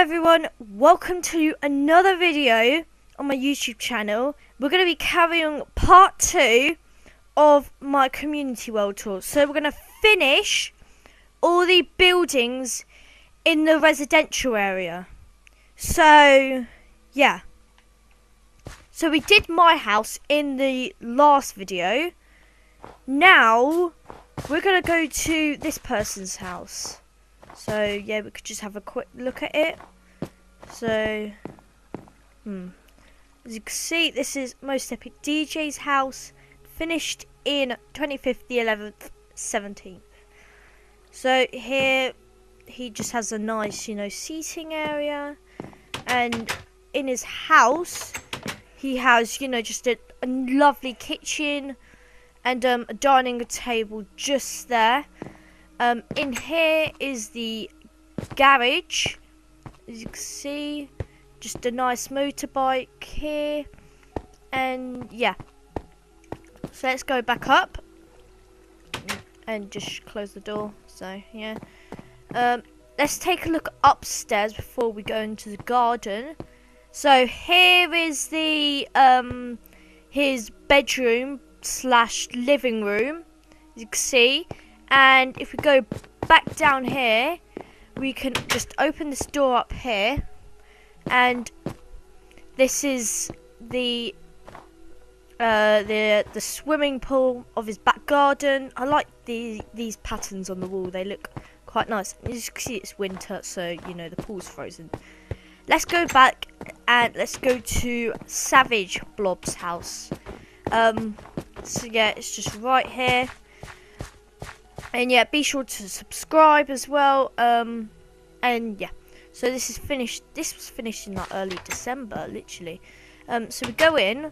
everyone, welcome to another video on my YouTube channel. We're going to be carrying part 2 of my community world tour. So we're going to finish all the buildings in the residential area. So yeah, so we did my house in the last video. Now we're going to go to this person's house. So yeah, we could just have a quick look at it. So, as you can see, this is Most Epic DJ's house, finished in 25th, the 11th, 17th. So here, he just has a nice, seating area, and in his house, he has, just a lovely kitchen and a dining table just there. In here is the garage, as you can see, just a nice motorbike here, and yeah, so let's go back up and just close the door. So yeah, let's take a look upstairs before we go into the garden. So here is the his bedroom slash living room, as you can see. And if we go back down here, we can just open this door up here, and this is the swimming pool of his back garden. I like these patterns on the wall; they look quite nice. As you can see, it's winter, so the pool's frozen. Let's go back and let's go to Savage Blob's house. So yeah, it's just right here. And yeah, be sure to subscribe as well. And yeah, so this is finished. This was finished in like early December, literally. So we go in,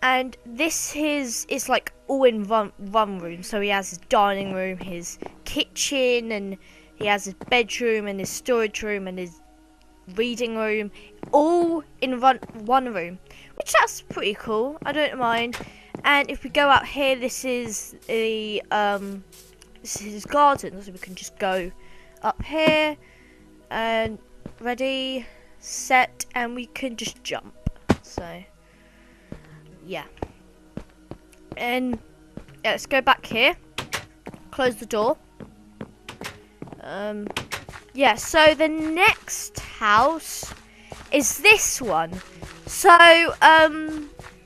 and it's like all in one room. So he has his dining room, his kitchen, and he has his bedroom and his storage room and his reading room, all in one room, which that's pretty cool. I don't mind. And if we go out here, this is the this is his garden, so we can just go up here and ready, set, and we can just jump. So yeah, and yeah, let's go back here, close the door. Yeah, so the next house is this one. So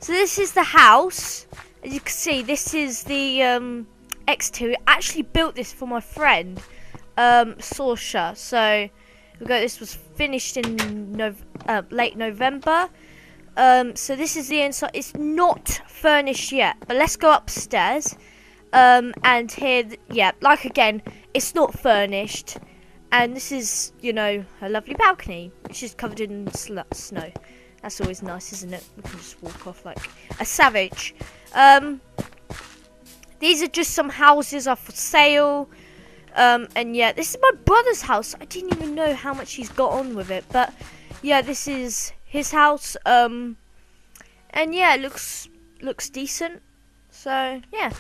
so this is the house. As you can see, this is the exterior. I actually built this for my friend Sorsha. So this was finished in late November. So this is the inside. It's not furnished yet, but let's go upstairs. And here, yeah, like again, it's not furnished, and this is a lovely balcony. It's just covered in snow. That's always nice, isn't it? We can just walk off like a savage. These are just some houses are for sale. And yeah, this is my brother's house. I didn't even know how much he's got on with it, but yeah, this is his house. And yeah, it looks decent. So yeah,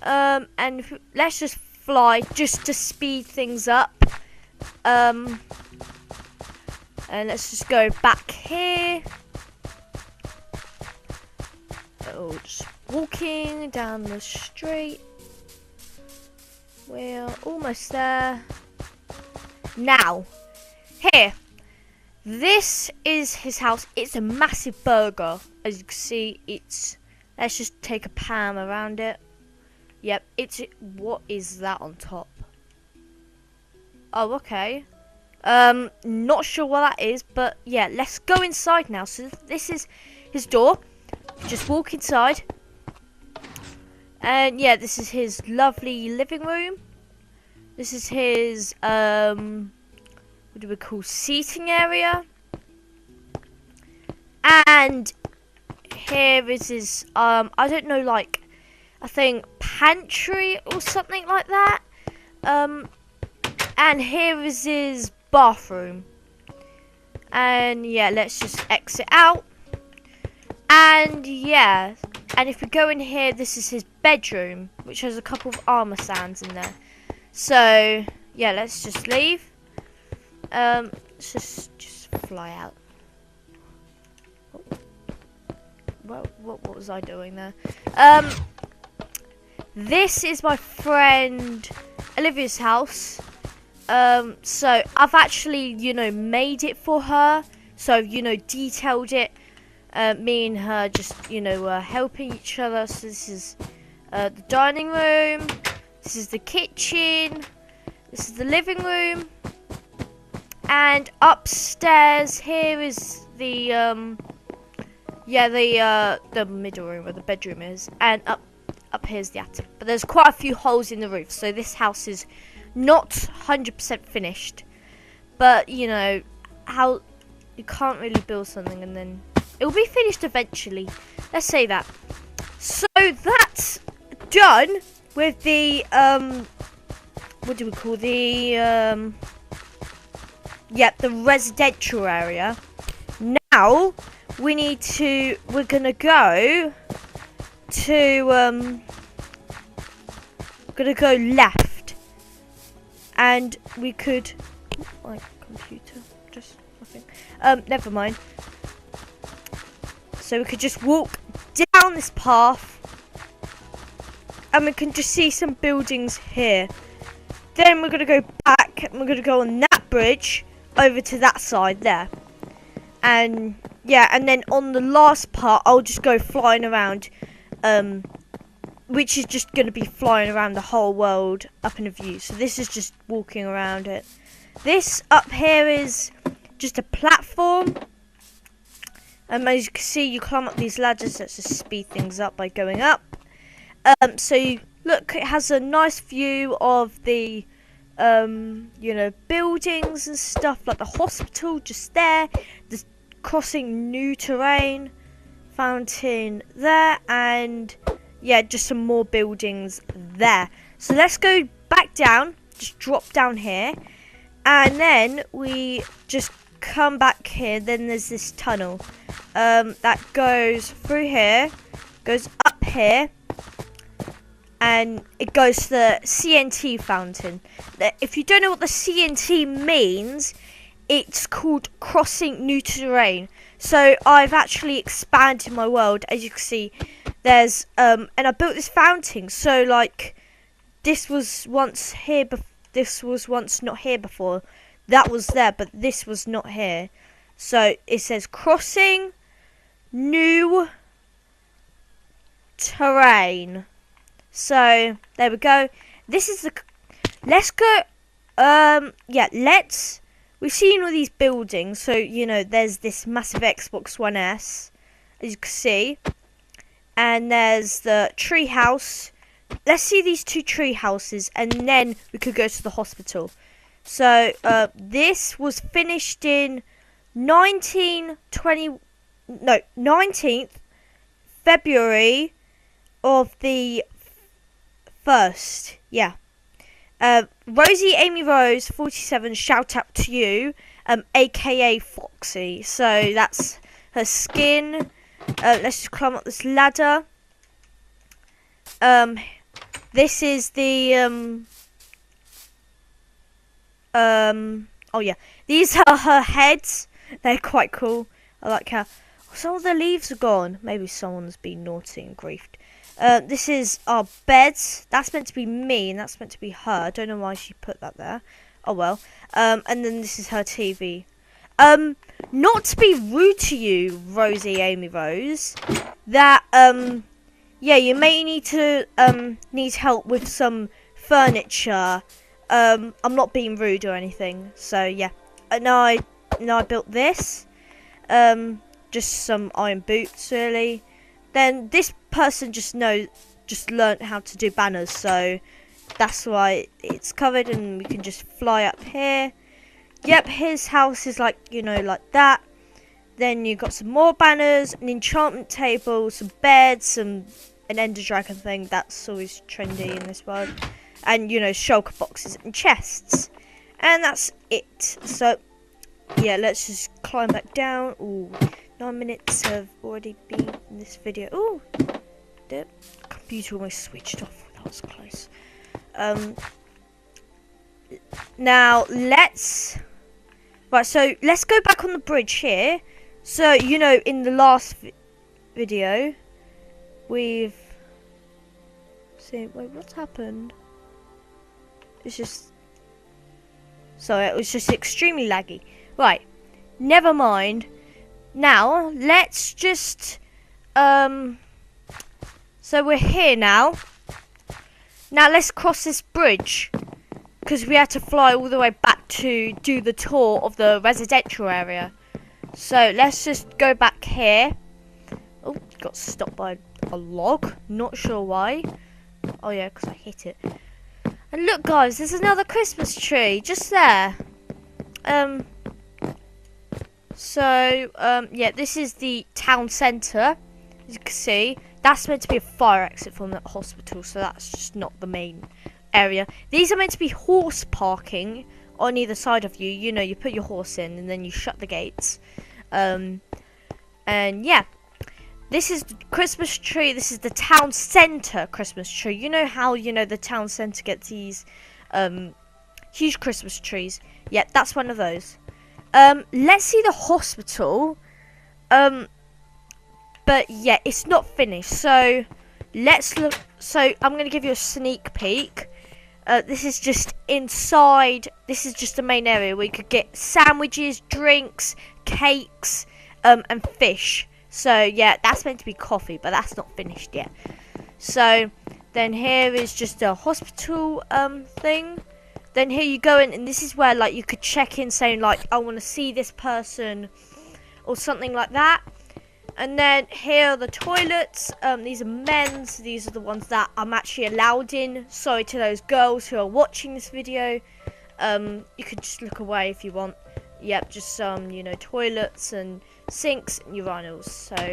and let's just fly just to speed things up. And let's just go back here. Oh, just walking down the street. We're almost there. Now, here. This is his house. It's a massive burger. As you can see, let's just take a pan around it. Yep, what is that on top? Oh, okay. Not sure what that is, but yeah, let's go inside now. So this is his door. Just walk inside. And yeah, this is his lovely living room. This is his what do we call, seating area. And here is his I don't know, like I think pantry or something like that. And here is his bathroom. And yeah, let's just exit out. And yeah, and if we go in here, this is his bedroom, which has a couple of armor stands in there. So yeah, let's just leave. Let's just just fly out. Well, what was I doing there? This is my friend Olivia's house. So I've actually, made it for her. So, detailed it. Me and her just, helping each other. So this is the dining room. This is the kitchen. This is the living room. And upstairs here is the middle room where the bedroom is, and up here's the attic. But there's quite a few holes in the roof, so this house is not 100% finished. But how you can't really build something and then it'll be finished eventually. Let's say that. So that's done with the what do we call the the residential area. Now we're gonna go left, and we could my computer just nothing. Never mind. So we could just walk down this path, and we can just see some buildings here. Then we're gonna go back, and we're gonna go on that bridge over to that side there. And and then on the last part, I'll just go flying around, which is just going to be flying around the whole world up in a view. So this is just walking around it. This up here is just a platform. As you can see, you climb up these ladders. Let's just speed things up by going up. So look, it has a nice view of the buildings and stuff, like the hospital just there, the crossing new terrain, fountain there, and just some more buildings there. So let's go back down, just drop down here, and then we just come back here. Then there's this tunnel that goes through here, goes up here, and it goes to the CNT fountain. If you don't know what the CNT means, it's called crossing new terrain. So I've actually expanded my world. As you can see, there's and I built this fountain. So like, this was once here, this was once not here before. That was there, but this was not here. So it says crossing new terrain. So there we go. This is the. Let's go. We've seen all these buildings. So there's this massive Xbox One S, as you can see, and there's the tree house. Let's see these two tree houses, and then we could go to the hospital. So this was finished in 19th February of the 1st. Yeah. Rosie Amy Rose 47, shout out to you, aka Foxy. So that's her skin. Let's just climb up this ladder. This is the oh yeah, these are her heads. They're quite cool. I like how some of the leaves are gone. Maybe someone's been naughty and griefed. This is our beds. That's meant to be me, and that's meant to be her. I don't know why she put that there. Oh well. And then this is her TV. Not to be rude to you, Rosie Amy Rose, that you may need to need help with some furniture. I'm not being rude or anything. So yeah. Now I built this. Just some iron boots, really. Then this person just learned how to do banners, so that's why it's covered, and we can just fly up here. Yep, his house is like like that. Then you got some more banners, an enchantment table, some beds, an ender dragon thing. That's always trendy in this world, and shulker boxes and chests, and that's it. So yeah, let's just climb back down. Ooh. 9 minutes have already been in this video. Oh, the computer almost switched off. That was close. Now let's Right, so let's go back on the bridge here. So, you know, in the last video, we've seen... Wait, what's happened? It's just... Sorry, it was just extremely laggy. Right, never mind. Now, let's just... So we're here now. Now, let's cross this bridge. Because we had to fly all the way back to do the tour of the residential area. So let's just go back here. Oh, got stopped by a log. Not sure why. Oh yeah, because I hit it. And look guys, there's another Christmas tree just there. Yeah, this is the town centre. As you can see, that's meant to be a fire exit from the hospital, so that's just not the main area. These are meant to be horse parking on either side of you. You know, you put your horse in and then you shut the gates. And yeah, this is the Christmas tree. This is the town centre Christmas tree. You know how, you know, the town centre gets these huge Christmas trees? Yeah, that's one of those. Let's see the hospital. But yeah, it's not finished. So let's look. So I'm going to give you a sneak peek. This is just inside. This is just the main area where you could get sandwiches, drinks, cakes, and fish. So yeah, that's meant to be coffee, but that's not finished yet. So then here is just a hospital thing. Then here you go in, and this is where like you could check in saying like, I want to see this person or something like that. And then here are the toilets. These are men's. These are the ones that I'm actually allowed in. Sorry to those girls who are watching this video. You could just look away if you want. Yep, just some, you know, toilets and sinks and urinals. So,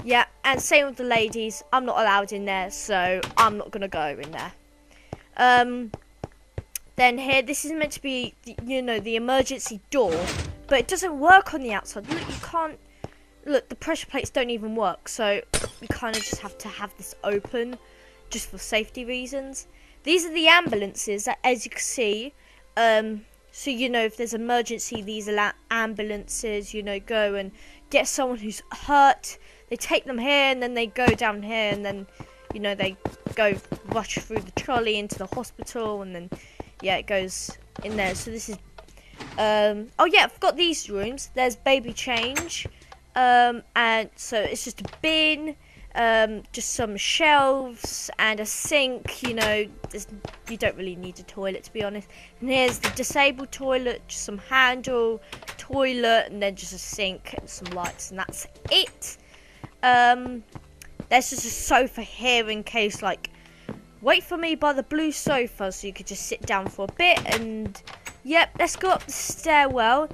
yeah. And same with the ladies. I'm not allowed in there, so I'm not going to go in there. Then here, this is meant to be, you know, the emergency door. But it doesn't work on the outside. Look, you can't... Look, the pressure plates don't even work, so we kind of just have to have this open, just for safety reasons. These are the ambulances, that, as you can see. So, you know, if there's emergency, these are ambulances, you know, go and get someone who's hurt. They take them here, and then they go down here, and then, you know, they go rush through the trolley into the hospital, and then, yeah, it goes in there. So this is, oh yeah, I've got these rooms. There's baby change. And so it's just a bin, just some shelves and a sink. You know, you don't really need a toilet, to be honest. And here's the disabled toilet, just some handle, toilet, and then just a sink and some lights, and that's it. There's just a sofa here in case, like, wait for me by the blue sofa so you could just sit down for a bit. And yep, let's go up the stairwell.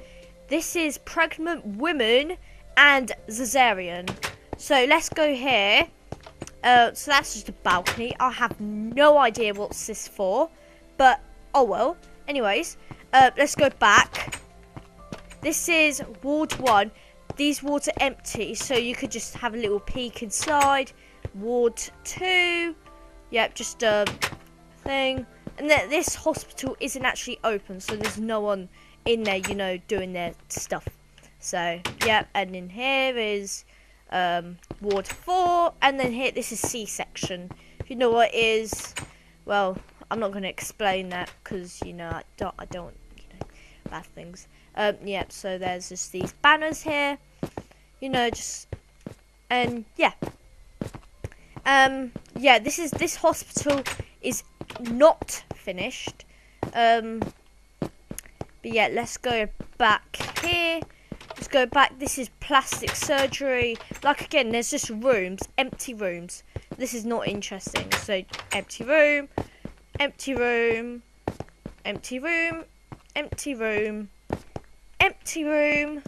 This is pregnant women and cesarean. So let's go here. So that's just a balcony. I have no idea what's this for, but oh well. Anyways, let's go back. This is ward 1. These wards are empty, so you could just have a little peek inside. Ward 2. Yep, just a thing. And this hospital isn't actually open, so there's no one in there, you know, doing their stuff. So, yeah, and in here is ward 4, and then here, this is C-section. If you know what it is, well, I'm not going to explain that, because, you know, I don't, you know, bad things. Yeah, so there's just these banners here, you know, just, and, yeah. Yeah, this hospital is not finished. But yeah, let's go back here. Let's go back. This is plastic surgery. Like, again, there's just rooms, empty rooms. This is not interesting. So, empty room, empty room, empty room, empty room, empty room,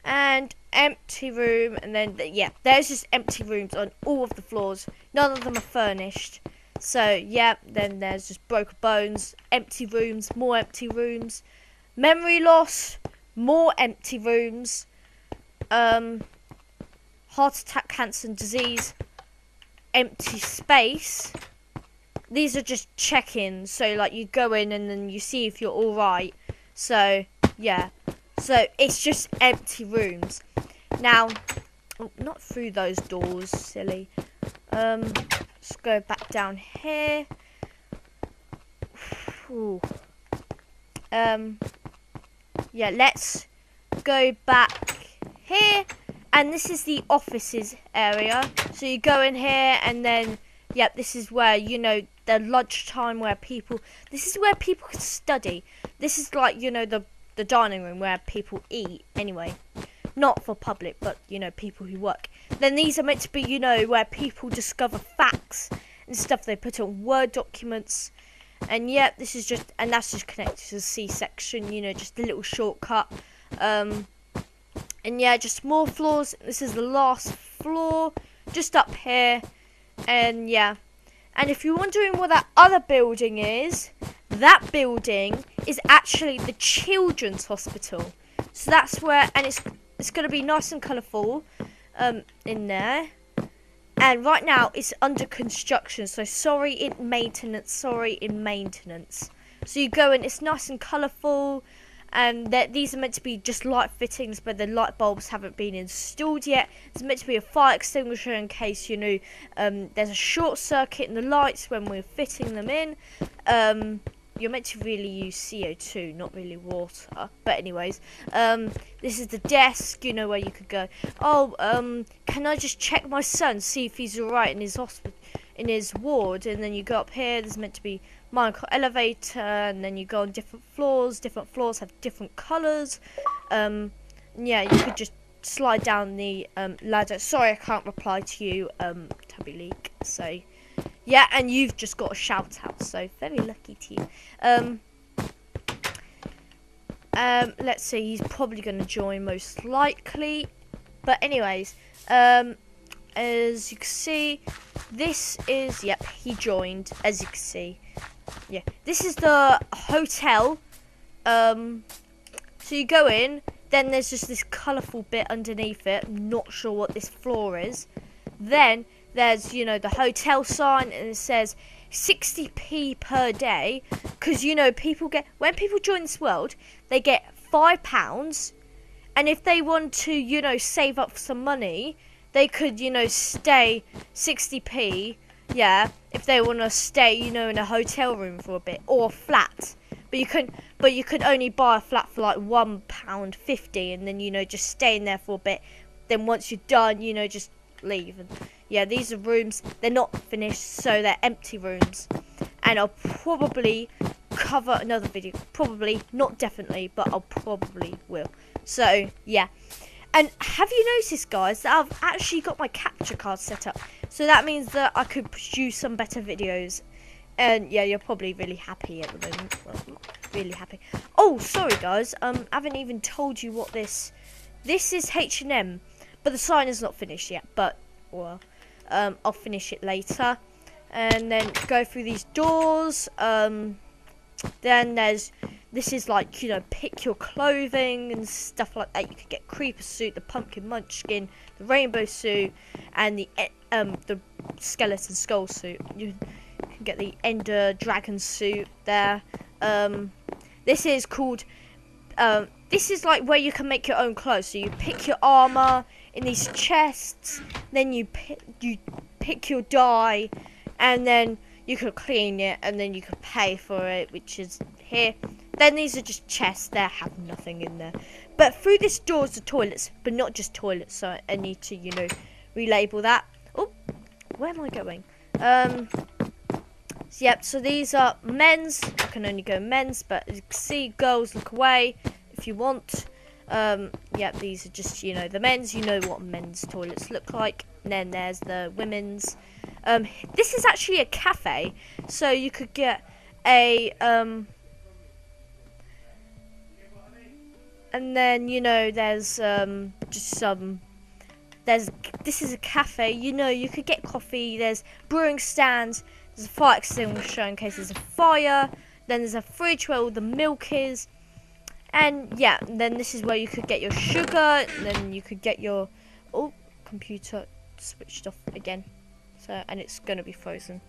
and empty room. And then, yeah, there's just empty rooms on all of the floors. None of them are furnished. So, yeah, then there's just broken bones, empty rooms, more empty rooms, memory loss, more empty rooms, heart attack, cancer and disease, empty space. These are just check-ins, so like you go in and then you see if you're alright. So yeah, so it's just empty rooms. Now, oh, not through those doors, silly. Let's go back down here. Ooh. Yeah, let's go back here, and this is the offices area. So you go in here, and then yep, this is where, you know, the lunchtime where people, this is where people can study. This is like, you know, the dining room where people eat anyway, not for public, but you know, people who work. Then these are meant to be, you know, where people discover facts and stuff they put on Word documents. And yep, this is just, and that's just connected to the C section, you know, just a little shortcut. And yeah, just more floors. This is the last floor, just up here. And yeah, and if you're wondering what that other building is, that building is actually the children's hospital. So that's where, and it's going to be nice and colourful in there. And right now it's under construction, so sorry in maintenance. So you go in, it's nice and colourful, and these are meant to be just light fittings, but the light bulbs haven't been installed yet. It's meant to be a fire extinguisher in case, you know, there's a short circuit in the lights when we're fitting them in. You're meant to really use CO2, not really water. But anyways, this is the desk, you know, where you could go, oh, can I just check my son, see if he's alright in his hospital, in his ward? And then you go up here, there's meant to be micro elevator, and then you go on different floors have different colours. Yeah, you could just slide down the ladder. Sorry I can't reply to you, Tubby Leak, so yeah, and you've just got a shout out, so very lucky to you. Let's see, he's probably going to join most likely. But anyways, as you can see, this is, yep, he joined, as you can see. Yeah, this is the hotel. So you go in, then there's just this colourful bit underneath it. I'm not sure what this floor is. Then there's, you know, the hotel sign, and it says 60p per day, because, you know, people get, when people join this world, they get £5, and if they want to, you know, save up some money, they could, you know, stay 60p, yeah, if they want to stay, you know, in a hotel room for a bit, or a flat. But you could only buy a flat for like £1.50, and then, you know, just stay in there for a bit. Then once you're done, you know, just leave. And yeah, these are rooms, they're not finished, so they're empty rooms. And I'll probably cover another video, probably, not definitely, but I'll probably will. So yeah, and have you noticed, guys, that I've actually got my capture card set up, so that means that I could produce some better videos. And yeah, you're probably really happy at the moment. Well, not really happy. Oh, sorry guys, I haven't even told you what this is. H&M, but the sign is not finished yet, but well, I'll finish it later. And then go through these doors. Then this is like, you know, pick your clothing and stuff like that. You could get Creeper suit, the Pumpkin Munchkin, the Rainbow suit, and the Skeleton Skull suit. You can get the Ender Dragon suit there. This is called, this is like where you can make your own clothes. So you pick your armor in these chests, then you pick your dye, and then you could clean it, and then you could pay for it, which is here. Then these are just chests, they have nothing in there. But through this door is the toilets, but not just toilets, so I need to, you know, relabel that. Oh, where am I going? Yep, so these are men's. I can only go men's, but as you can see, girls, look away if you want. Yep, these are just, you know, the men's. You know what men's toilets look like. And then there's the women's. This is actually a cafe, so you could get a and then, you know, there's just some. This is a cafe. You know, you could get coffee. There's brewing stands. There's a fire extinguisher in case there's a fire. Then there's a fridge where all the milk is. And yeah, then this is where you could get your sugar. And then you could get your... Oh, computer switched off again. So, and it's going to be frozen.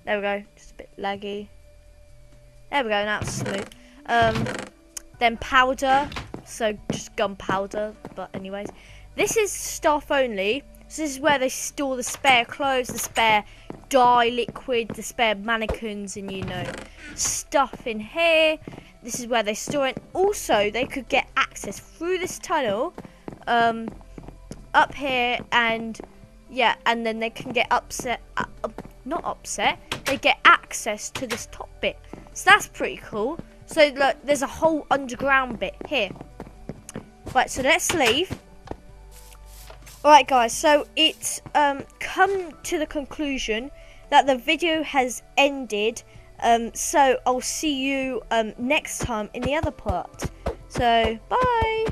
There we go. Just a bit laggy. There we go, now it's smooth. Then powder, so just gunpowder, but anyways. This is staff only, so this is where they store the spare clothes, the spare dye liquid, the spare mannequins, and you know, stuff in here. This is where they store it. Also, they could get access through this tunnel, up here, and yeah, and then they can get not upset, they get access to this top bit. So that's pretty cool. So look, there's a whole underground bit here. Right, so let's leave. Alright guys, so it's come to the conclusion that the video has ended. So I'll see you next time in the other part. So bye.